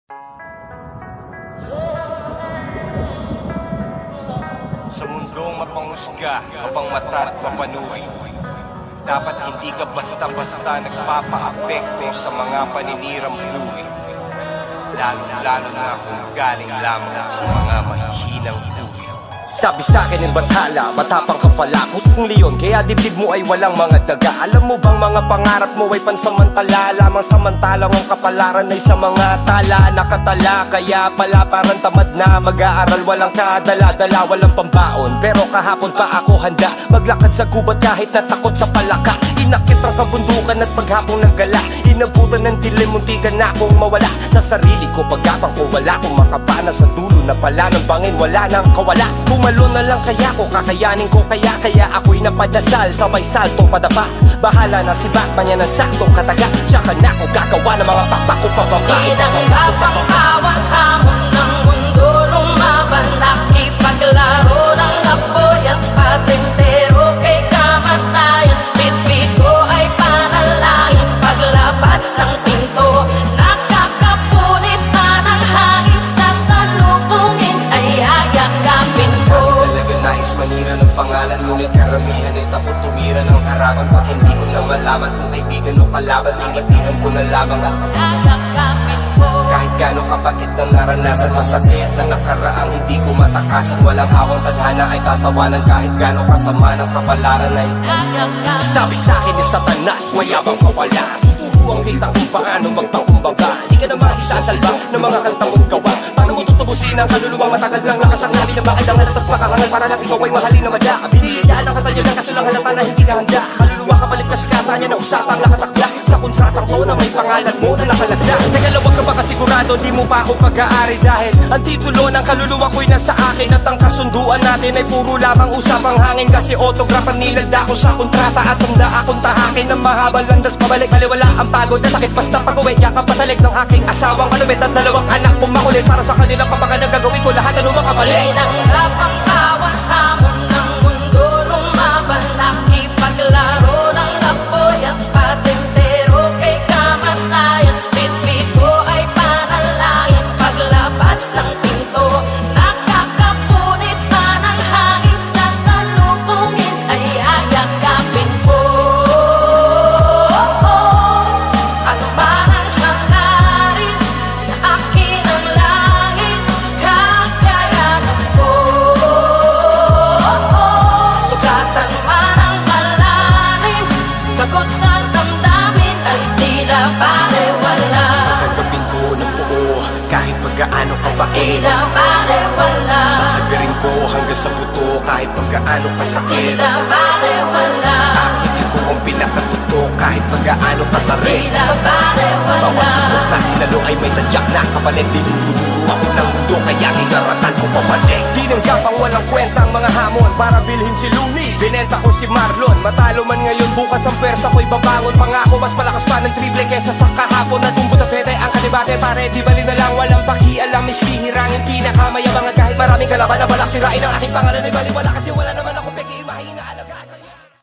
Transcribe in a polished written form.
Sa mundong mapanghusga, kapang mata at mapanuri, dapat hindi ka basta-basta nagpapa-apekto sa mga paninirang buhay, lalo na kung galing lamang sa mga mahihinang buhay. Sabi sa'kin ng bathala, matapang ka pala, pusong leon, kaya dibdib mo ay walang mga daga. Alam mo bang mga pangarap mo ay pansamantala, lamang samantalang ang kapalaran ay sa mga tala. Nakatala, kaya pala parang tamad na mag-aaral, walang kadala-dala, walang pambaon. Pero kahapon pa ako handa, maglakad sa gubat kahit natakot sa palaka. Inakit ang kabundukan at paghapong naggala, inabutan ng dilim, munti ka na akong mawala. Sa sarili ko, paggapang ko, wala akong makapana. Sa dulo na pala ng bangin, wala nang kawala. Tumalo na lang kaya ko, kakayanin ko kaya ako'y napadasal, sabay salto padapa. Bahala na si Batman, yan ang saktong kataga. Tsaka na ako gagawa ng mga pakpak ko pababa. Tinanggapang bawat hamon ng mundo, lumaban, nakipaglaro ng apoy at patintero kay kamatayan. Bitbit ko ay panalangin, paglabas ng pinto, nakakapunit na ng hangin, sa salubungin ay ayakapin ko. Talaga nais manira ng pangalan, ngunit karamihan ay takot tumira ng harapan. Pag hindi ko na malaman kung kaibigan o kalaban, tingitigan ko na lamang at Ayakapin ko. kahit gano'ng kapatid ng naranasan, masakit na nakaraang hindi ko matakasan. Walang awang tadhana ay tatawanan, kahit gano'ng kasama ng kapalaran ay Ayakapin. Sabi sa'kin ni Satanas, mayabang ka wala. Tuturuan kita kung paano magpangkumbaga. Di ka naman isasalba ng mga kantang mong gawa. Paano mo tutubusin ang kaluluwang matagal lang nakasanglabi na makailangan at pagpakangal para lang ikaw ay mahalin na madla. Binigyan ang katalya ng kasulang halata na hindi ka handa. Kaluluwa kabalik na sikata niya na usapang nakatakda sa kontratang ko na may pangalan mo na nakalagda. Teka lang, wag ka ba kasigurado, di mo pa ako pag-aari, dahil ang titulo ng kaluluwa ko'y nasa akin at ang kasunduan natin ay puro lamang usapang hangin. Kasi autograph ang nilagda ko sa kontrata at handa akong tahakin ng mahabang landas pabalik. Baliwala ang pagod na sakit basta pag-uwi, yakap patalig ng aking asawang kalumit at dalawang anak kong makulit. Para sa kanilang kapakanan gagawin ko lahat ano makapalit. Tinanggap ang bawat hamon ng mundo, lumaban, nakipaglaro ng apoy at patintero kay kamatayan. Bitbit ko ay panalangin, paglabas ng pinto, nakakapunit na ng hangin, sa salubungin ay ayakapin ko. Ano man ang hangarin, sa akin ang langit, kakayanan ko. Sugatan man ang malalim, tagos na damdamin ay tila balewala. Tatanggapin ko ng buo, kahit pagkaano ka ba Tila balewala. Sasagarin ko hanggang sa buto, kahit pagkaano kasakit. Tila balewala. Akitin ko ang pinakatuto, kahit pagkaano katarik. Tila balewala. Bawat sundot na sinalo ay may tadyak na kapalit. Dinuduro ako ng mundo, kaya inaratan ko pabalik. Tinanggap ang walang kwenta ang mga hamon para bilhin si Looney. Binenta ko si Marlon, matalo man ngayon, bukas ang pwersa ko'y babangon. Pangako mas malakas pa ng triple kesa sa kahapon. At kung butapete ang kalibate, pare di bali na lang, walang pakialam. Miski hirangin pinakamayabang at kahit maraming kalaban na balak sirain ang aking pangalan ay baliwala. Kasi wala naman ako peki, mahina.